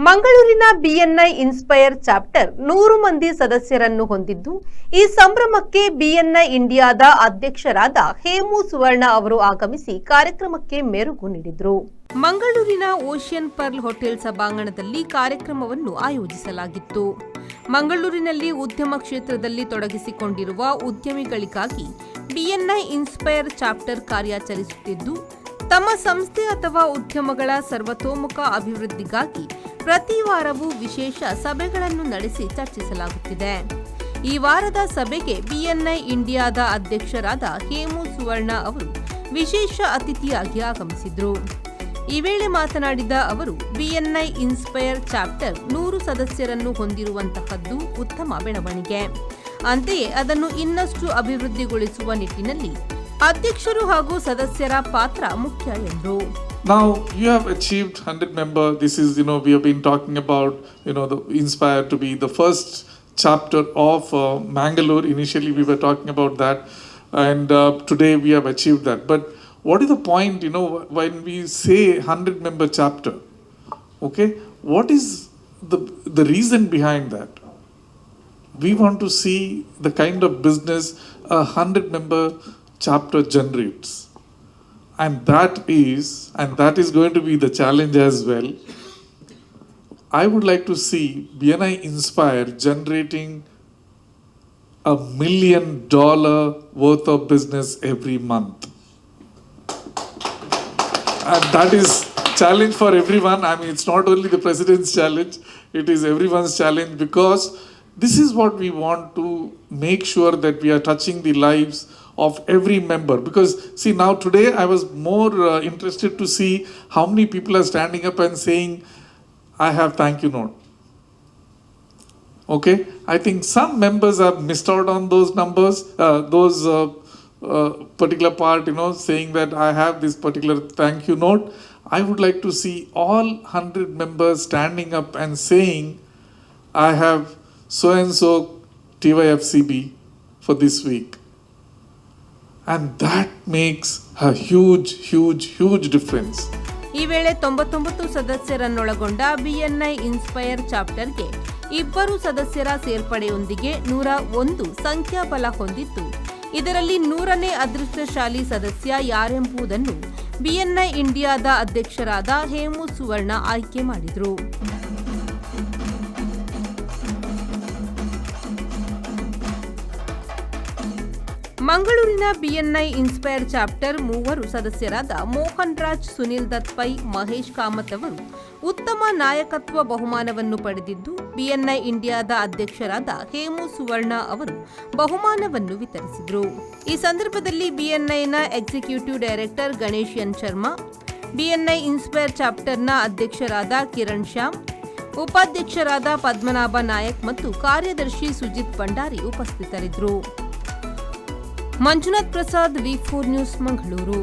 ಮಂಗಳೂರಿನ ಬಿಎನ್ಐ inspire chapter 100 ಮಂದಿ ಸದಸ್ಯರನ್ನು ಹೊಂದಿದ್ದು, ಈ ಸಂಭ್ರಮಕ್ಕೆ ಬಿಎನ್ಐ ಇಂಡಿಯಾದ ಅಧ್ಯಕ್ಷರಾದ ಹೇಮು ಸುವರ್ಣ ಅವರು ಆಗಮಿಸಿ ಕಾರ್ಯಕ್ರಮಕ್ಕೆ ಮೆರುಗು ನೀಡಿದರು. ಮಂಗಳೂರಿನ ಓಷಿಯನ್ ಪರ್ಲ್ ಹೋಟೆಲ್ ಸಭಾಂಗಣದಲ್ಲಿ ಕಾರ್ಯಕ್ರಮವನ್ನು ಆಯೋಜಿಸಲಾಗಿತ್ತು. ಮಂಗಳೂರಿನಲ್ಲಿ ಉದ್ಯಮ ಕ್ಷೇತ್ರದಲ್ಲಿ ತೊಡಗಿಸಿಕೊಂಡಿರುವ ಉದ್ಯಮಿಗಳಿಗಾಗಿ ಬಿಎನ್ಐ ಇನ್ಸ್ಪೈರ್ ಚಾಪ್ಟರ್ ಕಾರ್ಯಾಚರಿಸುತ್ತಿದ್ದು, ತಮ್ಮ ಸಂಸ್ಥೆ ಅಥವಾ ಉದ್ಯಮಗಳ ಸರ್ವತೋಮುಖ ಅಭಿವೃದ್ಧಿಗಾಗಿ ಪ್ರತಿ ವಾರವೂ ವಿಶೇಷ ಸಭೆಗಳನ್ನು ನಡೆಸಿ ಚರ್ಚಿಸಲಾಗುತ್ತಿದೆ. ಈ ವಾರದ ಸಭೆಗೆ ಬಿಎನ್ಐ ಇಂಡಿಯಾದ ಅಧ್ಯಕ್ಷರಾದ ಹೇಮು ಸುವರ್ಣ ಅವರು ವಿಶೇಷ ಅತಿಥಿಯಾಗಿ ಆಗಮಿಸಿದರು. ಈ ವೇಳೆ ಮಾತನಾಡಿದ ಅವರು, ಬಿಎನ್ಐ ಇನ್ಸ್ಪೈರ್ ಚಾಪ್ಟರ್ 100 ಸದಸ್ಯರನ್ನು ಹೊಂದಿರುವಂತಹದ್ದು ಉತ್ತಮ ಬೆಳವಣಿಗೆ. ಅಂತೆಯೇ ಅದನ್ನು ಇನ್ನಷ್ಟು ಅಭಿವೃದ್ಧಿಗೊಳಿಸುವ ನಿಟ್ಟಿನಲ್ಲಿ ಅಧ್ಯಕ್ಷರು ಹಾಗೂ ಸದಸ್ಯರ ಪಾತ್ರ ಮುಖ್ಯ ಎಂದರು. Now you have achieved 100 member. This is, we have been talking about, the Inspire to be the first chapter of Mangalore. Initially we were talking about that, and today we have achieved that. But what is the point, when we say 100 member chapter? Okay, what is the reason behind that? We want to see the kind of business a 100 member chapter generates. And that is going to be the challenge as well. I would like to see BNI Inspire generating $1 million worth of business every month. And that is challenge for everyone. I mean, it's not only the president's challenge, it is everyone's challenge, because this is what we want to make sure that we are touching the lives of every member. Because see, now today I was more interested to see how many people are standing up and saying, I have thank you note. Okay, I think some members have missed out on those numbers, particular part, saying that I have this particular thank you note. I would like to see all 100 members standing up and saying, I have so and so TYFCB for this week. And that makes a huge difference. ಈ ವೇಳೆ 99 ಸದಸ್ಯರನ್ನೊಳಗೊಂಡ ಬಿಎನ್ಐ inspire ಚಾಪ್ಟರ್ಗೆ 2 ಸದಸ್ಯರ ಸೇರ್ಪಡೆಯೊಂದಿಗೆ 101 ಸಂಖ್ಯಾಬಲ ಹೊಂದಿದ್ದು, ಇದರಲ್ಲಿ 100ನೇ ಅದೃಷ್ಟಶಾಲಿ ಸದಸ್ಯ ಯಾರೆಂಬುದನ್ನು ಬಿಎನ್ಐ ಇಂಡಿಯಾದ ಅಧ್ಯಕ್ಷರಾದ ಹೇಮು ಸುವರ್ಣ ಆಯ್ಕೆ ಮಾಡಿದರು. ಮಂಗಳೂರಿನ ಬಿಎನ್ಐ ಇನ್ಸ್ಪೈರ್ ಚಾಪ್ಟರ್ 3 ಸದಸ್ಯರಾದ ಮೋಹನ್ ರಾಜ್, ಸುನಿಲ್ ದತ್ ಪೈ, ಮಹೇಶ್ ಕಾಮತ್ ಅವರು ಉತ್ತಮ ನಾಯಕತ್ವ ಬಹುಮಾನವನ್ನು ಪಡೆದಿದ್ದು, ಬಿಎನ್ಐ ಇಂಡಿಯಾದ ಅಧ್ಯಕ್ಷರಾದ ಹೇಮು ಸುವರ್ಣ ಅವರು ಬಹುಮಾನವನ್ನು ವಿತರಿಸಿದರು. ಈ ಸಂದರ್ಭದಲ್ಲಿ ಬಿಎನ್ಐನ executive director Ganesh N Sharma, BNI inspire ಚಾಪ್ಟರ್ನ ಅಧ್ಯಕ್ಷರಾದ ಕಿರಣ್ ಶ್ಯಾಮ್, ಉಪಾಧ್ಯಕ್ಷರಾದ ಪದ್ಮನಾಭ ನಾಯಕ್ ಮತ್ತು ಕಾರ್ಯದರ್ಶಿ ಸುಜಿತ್ ಭಂಡಾರಿ ಉಪಸ್ಥಿತರಿದ್ದರು. ಮಂಜುನಾಥ್ ಪ್ರಸಾದ್, ವಿ4 ನ್ಯೂಸ್, ಮಂಗಳೂರು.